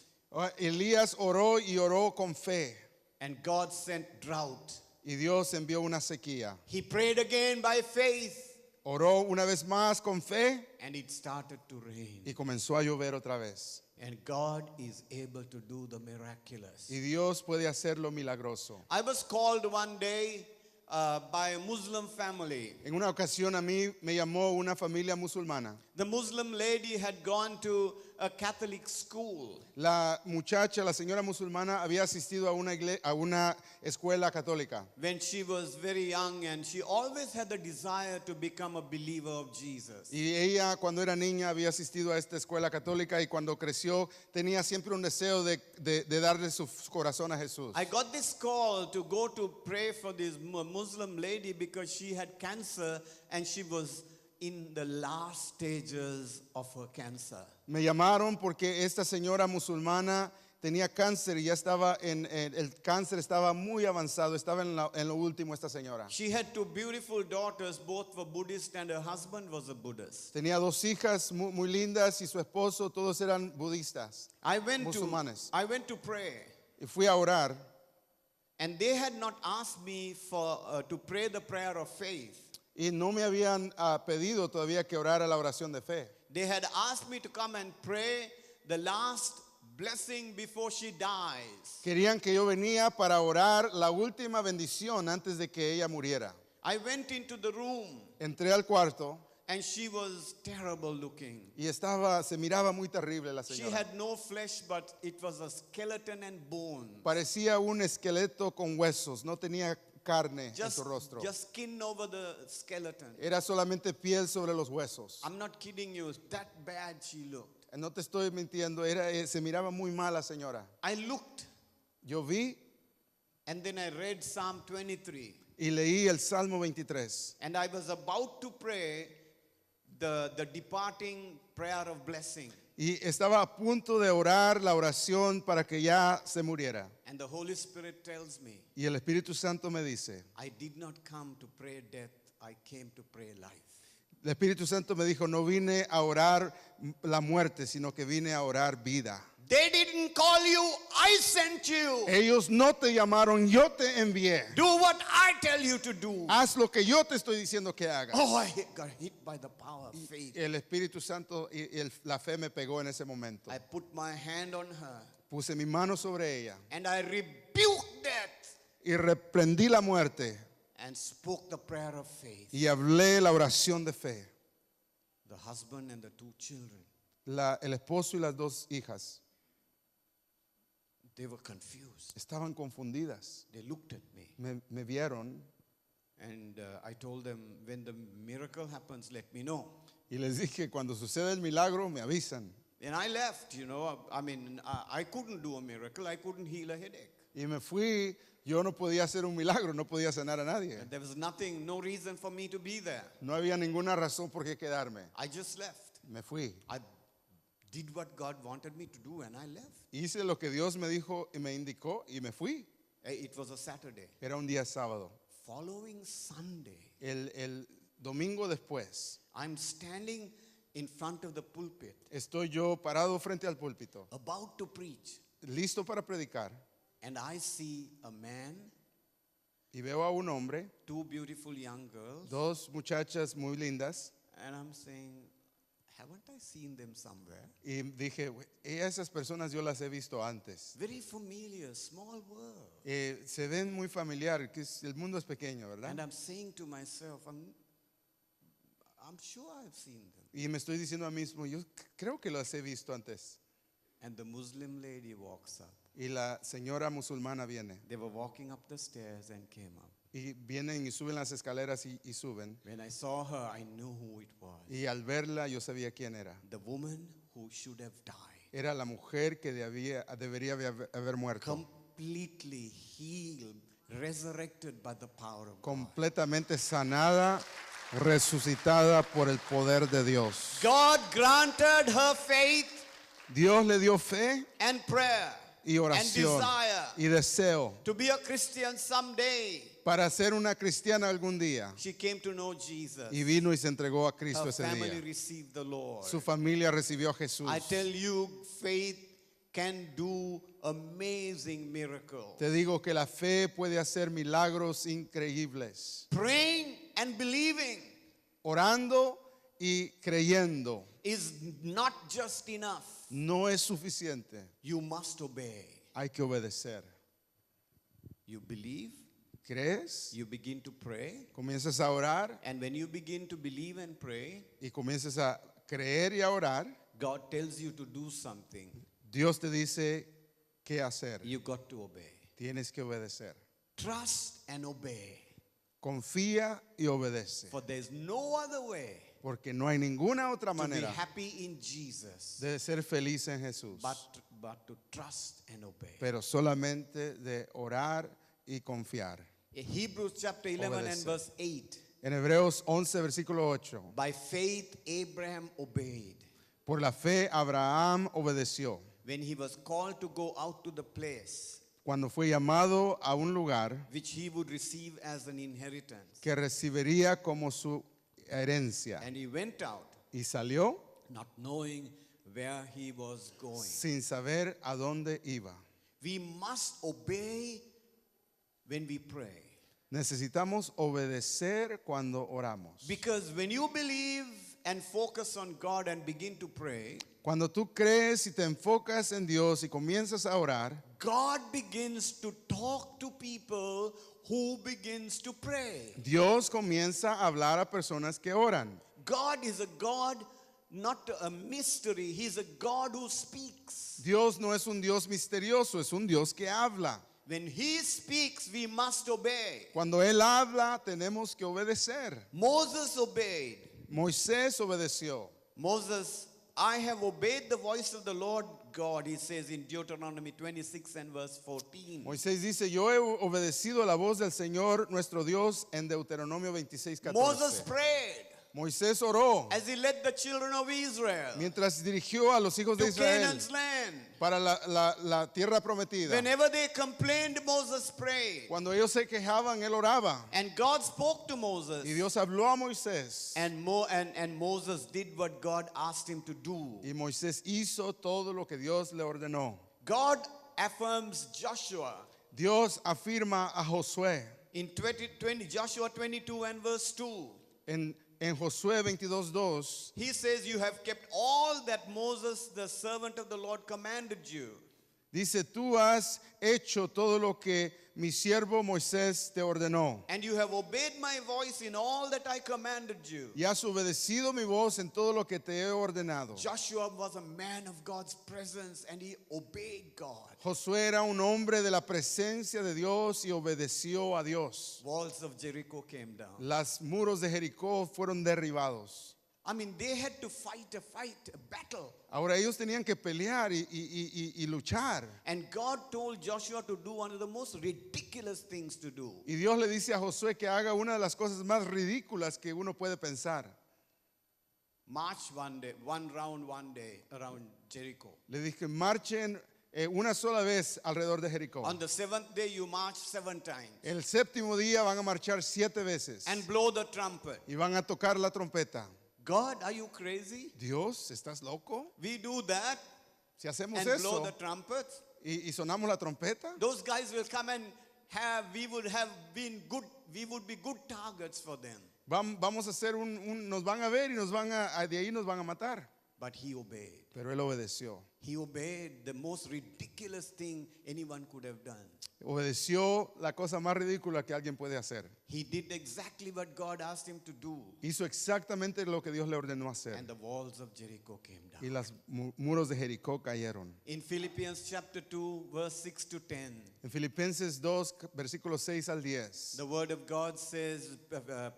Elías oró y oró con fe. And God sent drought. Y Dios envió una sequía. He prayed again by faith. Oró una vez más con fe And it started to rain. y comenzó a llover otra vez. And God is able to do the miraculous. Y Dios puede hacer lo milagroso. I was called one day by a Muslim family. En una ocasión a mí me llamó una familia musulmana. The Muslim lady had gone to a Catholic school. La muchacha, la señora musulmana, había asistido a una escuela católica. When she was very young, and she always had the desire to become a believer of Jesus. Y ella, cuando era niña, había asistido a esta escuela católica y cuando creció tenía siempre un deseo de darle su corazón a Jesús. I got this call to go to pray for this Muslim lady because she had cancer and she was in the last stages of her cancer. Me llamaron porque esta señora musulmana tenía cáncer y ya estaba el cáncer estaba muy avanzado, estaba en lo último esta señora. She had two beautiful daughters, both were Buddhist, and her husband was a Buddhist. Tenía dos hijas muy lindas y su esposo, todos eran budistas, musulmanes. I went to pray, Y fui a orar and they had not asked me to pray the prayer of faith. y no me habían pedido todavía que orara la oración de fe. They had asked me to come and pray the last blessing before she dies. Querían que yo venía para orar la última bendición antes de que ella muriera. I went into the room, Entré al cuarto and she was terrible looking. y se miraba muy terrible la She señora. had no flesh, but it was a skeleton and bone. Parecía un esqueleto con huesos, no tenía carne en Just, su rostro. just skin over the skeleton. Era solamente piel sobre los huesos. I'm not kidding you, that bad she looked. No te estoy mintiendo, se miraba muy mal la señora. I looked, Yo vi and then I read Psalm 23. y leí el Salmo 23. And I was about to pray the departing prayer of blessing. Y estaba a punto de orar la oración para que ya se muriera. And the Holy Spirit tells me, Y el Espíritu Santo me dice, I did not come to pray death, I came to pray life. el Espíritu Santo me dijo, no vine a orar la muerte, sino que vine a orar vida. They didn't call you, I sent you. Ellos no te llamaron, yo te envié. Do what I tell you to do. Haz lo que yo te estoy diciendo que hagas. Oh, I got hit by the power of faith. El Espíritu Santo y la fe me pegó en ese momento. I put my hand on her Puse mi mano sobre ella and I rebuked death y reprendí la muerte and spoke the prayer of faith. y hablé la oración de fe. The husband and the two children, El esposo y las dos hijas they were confused. estaban confundidas. They looked at me. Me vieron And I told them, when the miracle happens, let me know. y les dije, cuando suceda el milagro, me avisan. And I left, I couldn't do a miracle. I couldn't heal a headache. Y me fui, yo no podía hacer un milagro, no podía sanar a nadie. And there was no reason for me to be there. No había ninguna razón por qué quedarme. I just left. Me fui. I did what God wanted me to do and I left. Hice lo que Dios me dijo y me indicó y me fui. It was a Saturday. Era un día sábado. Following Sunday, El domingo después, I'm standing in front of the pulpit, estoy yo parado frente al púlpito, about to preach, listo para predicar, and I see a man, y veo a un hombre, two beautiful young girls, dos muchachas muy lindas, and I'm saying, haven't I seen them somewhere? y dije, esas personas yo las he visto antes. Very familiar, small world. Se ven muy familiar, el mundo es pequeño, And ¿verdad? I'm saying to myself, I'm sure I've seen them. Y me estoy diciendo a mí mismo, yo creo que las he visto antes. And the Muslim lady walks up. Y la señora musulmana viene. They were walking up the stairs and came up. Y vienen y suben las escaleras y suben. When I saw her, I knew who it was. Y al verla yo sabía quién era. The woman who should have died. Era la mujer que debería haber muerto. Completely healed, resurrected by the power of God. Completamente sanada, resucitada por el poder de Dios. God granted her faith Dios le dio fe and prayer y and oración desire y deseo to be a Christian someday. para ser una cristiana algún día. She came to know Jesus. Y vino y se entregó a Cristo Her ese family día. received the Lord. Su familia recibió a Jesús. I tell you, faith can do amazing miracles. Te digo que la fe puede hacer milagros increíbles. Praying and believing Orando y creyendo is not just enough. no es suficiente. You must obey. Hay que obedecer. You believe, ¿Crees? you begin to pray, Comienzas a orar and when you begin to believe and pray, y comienzas a creer y a orar. God tells you to do something, Dios te dice qué hacer. you got to obey. Tienes que obedecer. Trust and obey. Confía y obedece. For there's no other way Porque no hay ninguna otra to be manera happy in Jesus de ser feliz en Jesús. but to trust and obey. Pero solamente de orar y confiar. In Hebrews chapter 11 and Obedecer. verse 8. En Hebreos 11, versículo 8. By faith Abraham obeyed Por la fe Abraham obedeció. when he was called to go out to the place Cuando fue llamado a un lugar which he would receive as an inheritance. que recibiría como su herencia. And he went out Y salió not knowing where he was going. sin saber a dónde iba. We must obey when we pray. Necesitamos obedecer cuando oramos. Because when you believe and focus on God and begin to pray, Cuando tú crees y te enfocas en Dios y comienzas a orar, God begins to talk to people who begins to pray. Dios comienza a hablar a personas que oran. God is a God, not a mystery. He's a God who speaks. Dios no es un Dios misterioso, es un Dios que habla. When He speaks, we must obey. Cuando Él habla, tenemos que obedecer. Moses obeyed. Moisés obedeció. Moses, I have obeyed the voice of the Lord God, he says in Deuteronomy 26 and verse 14. Moisés dice, yo he obedecido la voz del Señor nuestro Dios en Deuteronomio 26:14. Moses prayed Moisés oró as he led the children of Israel mientras dirigió a los hijos de to Israel Canaan's land. para la tierra prometida. Whenever they complained, Moses prayed. Cuando ellos se quejaban, él oraba. And God spoke to Moses. Y Dios habló a Moisés. And Moses did what God asked him to do. Y Moisés hizo todo lo que Dios le ordenó. God affirms Joshua Dios afirma a Josué in Joshua 22 and verse 2. en Josué 22:2. He says, you have kept all that Moses, the servant of the Lord, commanded you. Dice, tú has hecho todo lo que mi siervo Moisés te ordenó. And you have obeyed my voice in all that I commanded you. Y has obedecido mi voz en todo lo que te he ordenado. Joshua was a man of God's presence and he obeyed God. Josué era un hombre de la presencia de Dios y obedeció a Dios. Walls of Jericho came down. Los muros de Jericó fueron derribados. I mean, they had to fight a battle. Ahora ellos tenían que pelear y luchar. And God told Joshua to do one of the most ridiculous things to do. Y Dios le dice a Josué que haga una de las cosas más ridículas que uno puede pensar. March one round one day around Jericho. Le dije, marchen una sola vez alrededor de Jericó. On the seventh day, you march 7 times. El séptimo día van a marchar 7 veces. And blow the trumpet. Y van a tocar la trompeta. God, are you crazy? Dios, ¿estás loco? We do that Si hacemos and blow eso the trumpets. y sonamos la trompeta, Those guys will come and we would be good targets for them. vamos a hacer nos van a ver y de ahí nos van a matar. But he obeyed. Pero él obedeció. He obeyed the most ridiculous thing anyone could have done. Obedeció la cosa más ridícula que alguien puede hacer. He did exactly what God asked him to do. Hizo exactamente lo que Dios le ordenó hacer. And the walls of Jericho came Y down. los muros de Jericó cayeron. In Philippians chapter 2, verse 6 to 10, En Filipenses 2, versículos 6 al 10. the word of God says,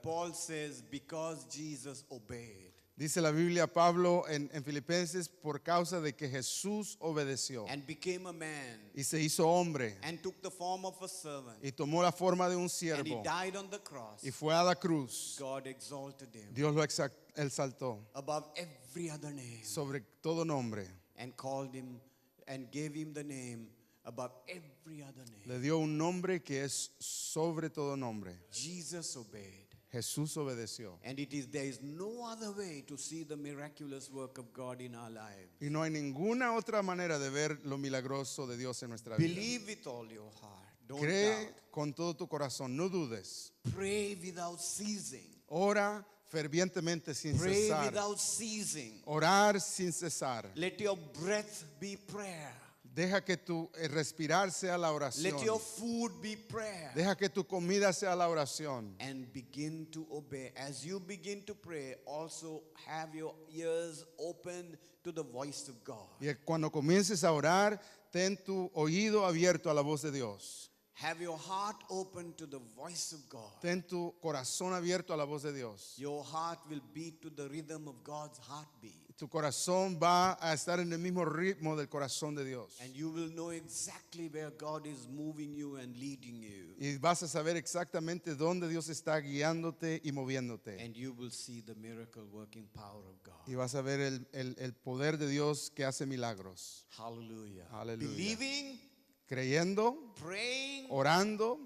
Paul says, because Jesus obeyed. Dice la Biblia, Pablo en Filipenses, por causa de que Jesús obedeció And became a man y se hizo hombre and took the form of a servant. y tomó la forma de un And he siervo died on the cross. y fue a la cruz. God exalted him Dios lo exaltó above every other name sobre todo nombre. and called him and gave him the name above every other name. Le dio un nombre que es sobre todo nombre. Jesus obeyed. Jesús obedeció. And there is no other way to see the miraculous work of God in our lives. Y no hay ninguna otra manera de ver lo milagroso de Dios en nuestra vida. Believe with all your heart. Don't Cree doubt. con todo tu corazón, no dudes. Pray without ceasing. Ora fervientemente sin Pray cesar. without ceasing. Orar sin cesar. Let your breath be prayer. Deja que tu respirar sea la oración. Let your food be prayer. Deja que tu comida sea la oración. And begin to obey. As you begin to pray, also have your ears open to the voice of God. Y cuando comiences a orar, ten tu oído abierto a la voz de Dios. Have your heart open to the voice of God. Ten tu corazón abierto a la voz de Dios. Your heart will beat to the rhythm of God's heartbeat. Tu corazón va a estar en el mismo ritmo del corazón de Dios. And you will know exactly where God is moving you and leading you. Y vas a saber exactamente dónde Dios está guiándote y moviéndote. And you will see the miracle working power of God. Y vas a ver el poder de Dios que hace milagros. Hallelujah. Hallelujah. Believing, Creyendo, praying, orando,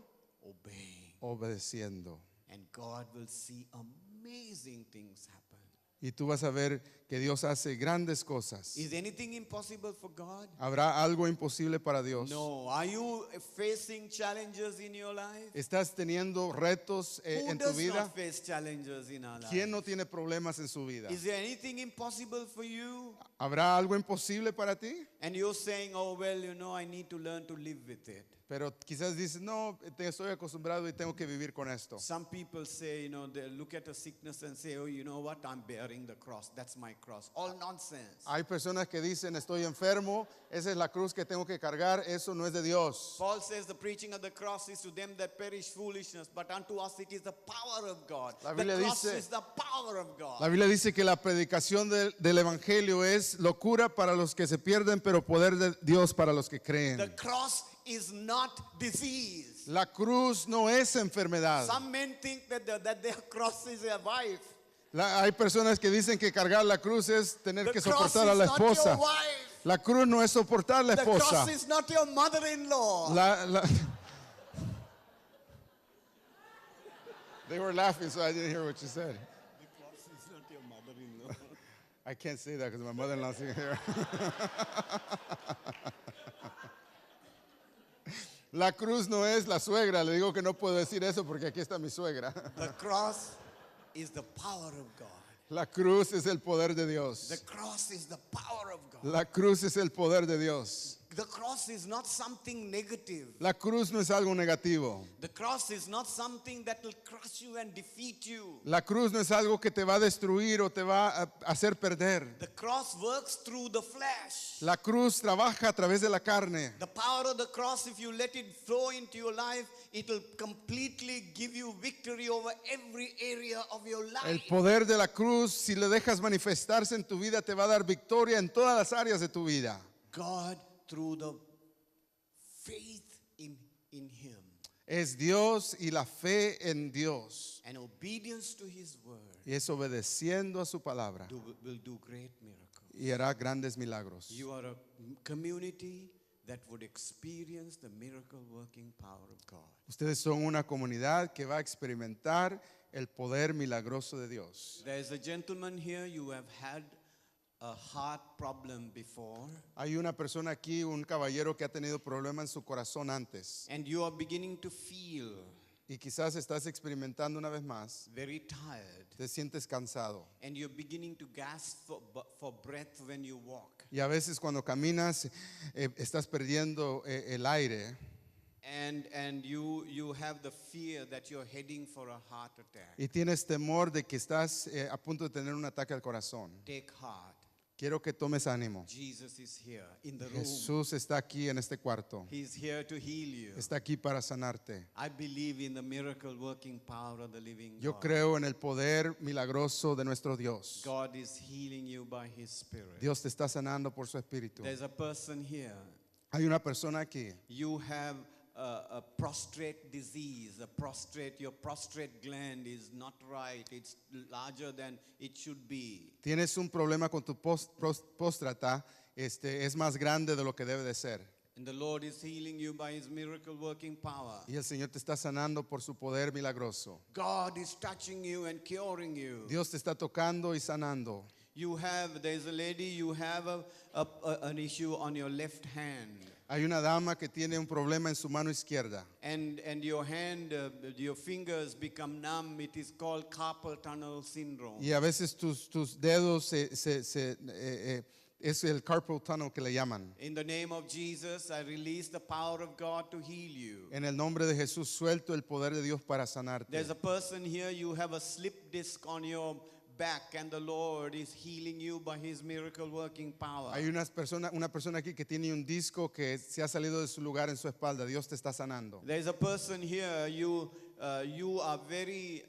obeying. obedeciendo. And God will see amazing things happen. Y tú vas a ver que Dios hace grandes cosas. Is anything impossible for God? ¿Habrá algo imposible para Dios? No. Are you facing challenges in your life? ¿Estás teniendo retos Who en tu does vida? not face challenges in our ¿Quién life? no tiene problemas en su vida? Is there anything impossible for you? ¿Habrá algo imposible para ti? And you're saying, oh, well, I need to learn to live with it. Pero quizás dices, no, estoy acostumbrado y tengo que vivir con esto. Some people say, they look at a sickness and say, oh, you know what? I'm bearing the cross. That's my cross. All nonsense. Hay personas que dicen, estoy enfermo, esa es la cruz que tengo que cargar, eso no es de Dios. Paul says the preaching of the cross is to them that perish foolishness, but unto us it is the power of God. La The Biblia cross dice- is the power of God. La Biblia dice que la predicación del Evangelio es locura para los que se pierden, pero poder de Dios para los que The creen. cross is not disease. La cruz no es enfermedad. Some men think that their cross is a wife. Hay personas que dicen que cargar la cruz es tener The que cross soportar a is la not your esposa. wife. La cruz no es soportar a la The esposa. cross is not your mother-in-law. They were laughing, so I didn't hear what you said. The cross is not your mother-in-law. I can't say that because my mother-in-law's here. La cruz no es la suegra. Le digo que no puedo decir eso porque aquí está mi suegra. The cross is the power of God. La cruz es el poder de The Dios. cross is the power of God. La cruz es el poder de Dios. The cross is not something negative. La cruz no es algo negativo. The cross is not something that will crush you and defeat you. La cruz no es algo que te va a destruir o te va a hacer perder. The cross works through the flesh. La cruz trabaja a través de la carne. The power of the cross, if you let it flow into your life, it will completely give you victory over every area of your El life. poder de la cruz, si le dejas manifestarse en tu vida, te va a dar victoria en todas las áreas de tu vida. God, through the faith in Him Es Dios y la fe en Dios. and obedience to His word, Y es obedeciendo a su palabra. will do great miracles. Y hará grandes milagros. You are a community that would experience the miracle working power of God. Ustedes son una comunidad que va a experimentar el poder milagroso de Dios. There is a gentleman here, you have had a heart problem before, Hay una persona aquí, un caballero que ha tenido problema en su corazón antes. and you are beginning to feel Y quizás estás experimentando una vez más. very tired, Te sientes cansado. and you're beginning to gasp for breath when you walk. Y a veces cuando caminas estás perdiendo el aire. And you have the fear that you're heading for a heart attack. Y tienes temor de que estás a punto de tener un ataque al corazón. Take heart. Quiero que tomes ánimo. Jesus is here in the room. Jesús está aquí en este cuarto. He's here to heal you. Está aquí para sanarte. I believe in the miracle working power of the living Yo God. creo en el poder milagroso de nuestro Dios. God is healing you by His Spirit. Dios te está sanando por su espíritu. There's a person here. Hay una persona aquí. You have a prostrate disease. Your prostrate gland is not right. It's larger than it should be. Tienes un problema con tu próstata. Es más grande de lo que debe de ser. And the Lord is healing you by His miracle working power. Y el Señor te está sanando por su poder milagroso. God is touching you and curing you. Dios te está tocando y sanando. There's a lady, you have an issue on your left hand. Hay una dama que tiene un problema en su mano izquierda. And your hand, your fingers become numb. It is called carpal tunnel syndrome. Y a veces tus dedos Es el carpal tunnel que le llaman. In the name of Jesus, I release the power of God to heal you. En el nombre de Jesús suelto el poder de Dios para sanarte. There's a person here, you have a slip disc on your back, and the Lord is healing you by His miracle working power. Hay una persona aquí que tiene un disco que se ha salido de su lugar en su espalda. Dios te está sanando. There's a person here, you are very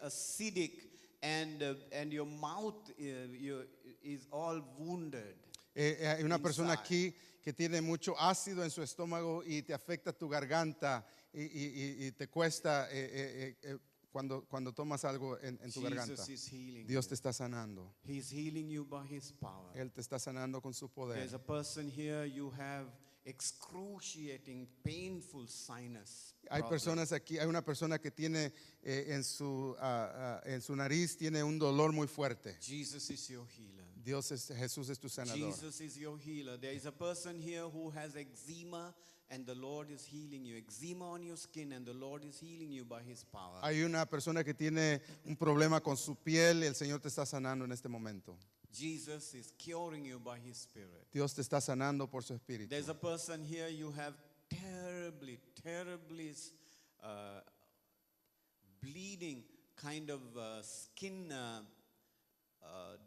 acidic, and your mouth is all wounded. Hay una persona Inside. aquí que tiene mucho ácido en su estómago y te afecta tu garganta y te cuesta cuando tomas algo en tu garganta. Jesus is healing Dios you. te está sanando. He's healing you by His power. Él te está sanando con su poder. There's a person here, you have excruciating, painful sinus Hay problem. personas aquí, hay una persona que tiene en su nariz tiene un dolor muy fuerte. Jesus is your healer. Jesús es tu sanador. Jesus is your healer. There is a person here who has eczema, and the Lord is healing you. Eczema on your skin, and the Lord is healing you by His power. Hay una persona que tiene un problema con su piel y el Señor te está sanando en este momento. Jesus is curing you by His Spirit. Dios te está sanando por su espíritu. There's a person here, you have terribly bleeding kind of skin,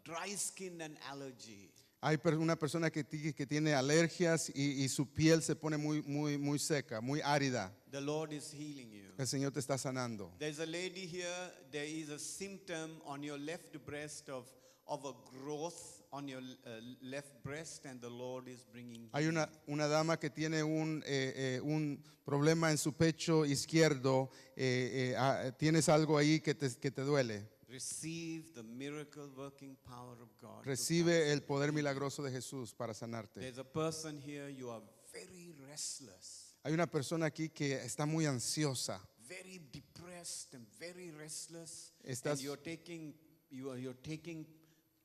dry skin and allergy. Hay una persona que tiene alergias y su piel se pone muy seca, muy árida. The Lord is healing you. El Señor te está sanando. There's a lady here, there is a symptom on your left breast of a growth on your left breast, and the Lord is bringing Hay healing. una dama que tiene un problema en su pecho izquierdo. Tienes algo ahí que te duele. Receive the miracle working power of God. to Recibe touch el you. poder milagroso de Jesús para sanarte. There's a person here, you are very restless, Hay una persona aquí que está muy ansiosa. very depressed and very restless, Estás- and you're taking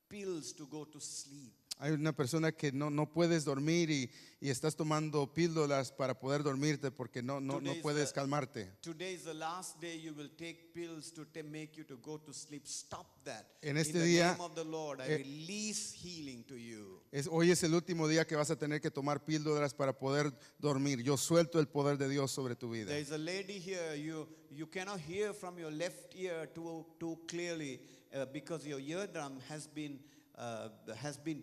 pills to go to sleep. Hay una persona que no puedes dormir y estás tomando píldoras para poder dormirte porque no Today's puedes the- calmarte. Today is the last day you will take pills to make you to go to sleep. Stop that. En este In the día, name of the Lord, I release healing to you. Hoy es el último día que vas a tener que tomar píldoras para poder dormir. Yo suelto el poder de Dios sobre tu vida. There is a lady here, you cannot hear from your left ear too clearly because your eardrum has been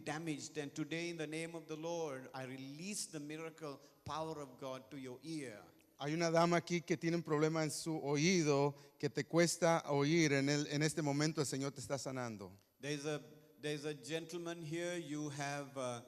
damaged. And today, in the name of the Lord, I release the miracle power of God to your ear. Hay una dama aquí que tiene un problema en su oído que te cuesta oír. En este momento el Señor te está sanando. There's a gentleman here, you have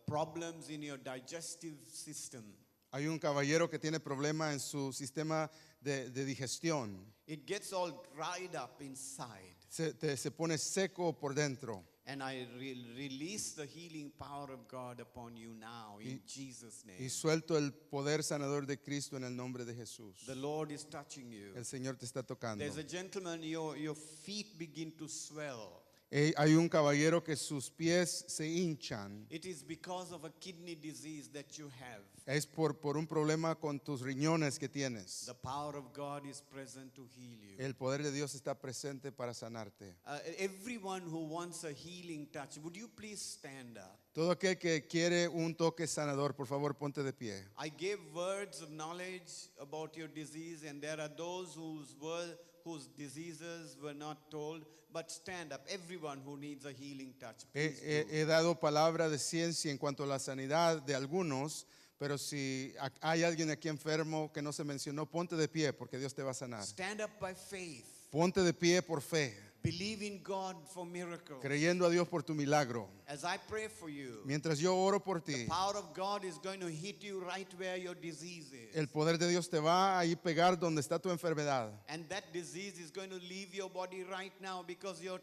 problems in your digestive system. Hay un caballero que tiene problema en su sistema de digestión. It gets all dried up inside. Se pone seco por dentro. And I release the healing power of God upon you now in Jesus' Y name. suelto el poder sanador de Cristo en el nombre de Jesús. The Lord is touching you. El Señor te está tocando. There's a gentleman, your feet begin to swell. Hay un caballero que sus pies se hinchan. It is because of a kidney disease that you have. Es por un problema con tus riñones que tienes. The power of God is present to heal you. El poder de Dios está presente para sanarte. Everyone who wants a healing touch, would you please stand up? Todo aquel que quiere un toque sanador, por favor, ponte de pie. I gave words of knowledge about your disease, and there are those whose diseases were not told, but stand up. Everyone who needs a healing touch, please do. He dado palabra de ciencia en cuanto a la sanidad de algunos, pero si hay alguien aquí enfermo que no se mencionó, ponte de pie porque Dios te va a sanar. Stand up by faith. Ponte de pie por fe, Believe in God for miracles. creyendo a Dios por tu milagro. As I pray for you, Mientras yo oro por ti, the power of God is going to hit you right where your disease is. el poder de Dios te va a ir pegar donde está tu enfermedad. And that disease is going to leave your body right now because your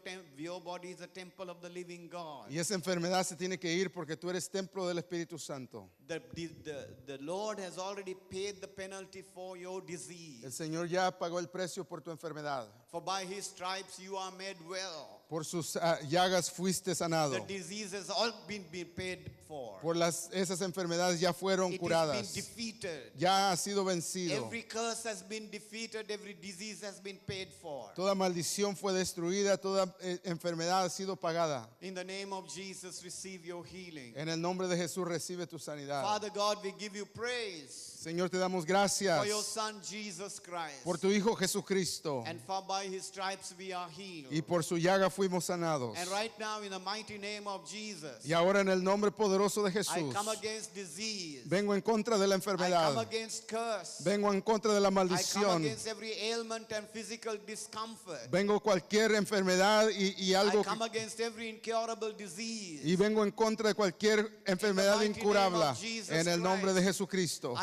body is a temple of the living God. Y esa enfermedad se tiene que ir porque tú eres templo del Espíritu Santo. The Lord has already paid the penalty for your disease. El Señor ya pagó el precio por tu enfermedad. For by His stripes you are are made well. Por sus llagas fuiste sanado. The disease has all been paid for. Por esas enfermedades ya fueron It has curadas. been defeated. Ya ha sido vencido. Every curse has been defeated. Every disease has been paid for. Toda maldición fue destruida, toda enfermedad ha sido pagada. In the name of Jesus, receive your healing. En el nombre de Jesús recibe tu sanidad. Father God, we give you praise Señor, te damos gracias for your Son Jesus Christ. por tu Hijo Jesucristo. And for by his stripes we are healed. Y por su llaga fuimos sanados. And right now, in the mighty name of Jesus, Y ahora en el nombre poderoso de I Jesús, come against disease. vengo en contra de la I come enfermedad. against curse. Vengo en contra de la I come maldición. against every ailment and physical discomfort. Vengo cualquier enfermedad y I algo come against every incurable disease. y vengo en contra de cualquier enfermedad mighty name incurable of Jesus en el nombre de Christ. Jesucristo.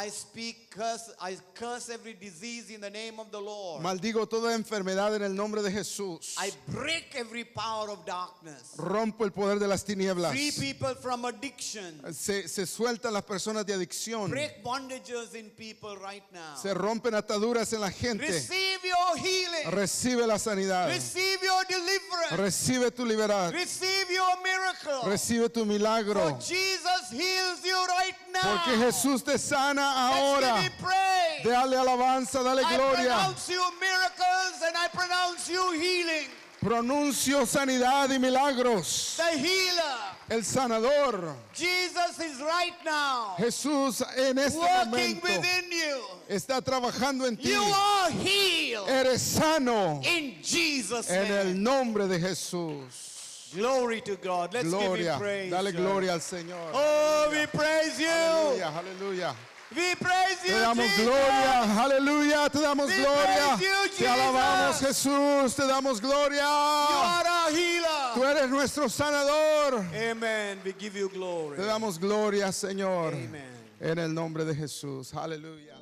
I curse every disease in the name of the Lord. Maldigo toda enfermedad en el nombre de Jesús. I break every power of darkness. Rompo el poder de las tinieblas. Free people from addiction. Se sueltan las personas de adicción. Break bondages in people right now. Se rompen ataduras en la gente. Receive your healing. Recibe la sanidad. Receive your deliverance. Recibe tu libertad. Receive your miracle. Recibe tu milagro. For Jesus heals you right now. Porque Jesús te sana ahora. Let's give him praise. Dale alabanza, dale I gloria. pronounce you miracles and I pronounce you healing. Pronuncio sanidad y milagros. The healer. El sanador. Jesus is right now Jesús en este working momento within you. está trabajando en ti. You are healed Eres sano in Jesus' en el name. nombre de Jesús. Glory to God. Let's give Gloria. him praise. Dale church. gloria al Señor. Oh, we praise you. Aleluya, aleluya. We praise Te you, damos Jesus. gloria, aleluya, te damos We gloria. praise you, Te alabamos, Jesus. Jesús, te damos You gloria. are our Tú healer. eres nuestro sanador. Amen. We give you glory. Te damos gloria, Señor. Amen. En el nombre de Jesús. Aleluya.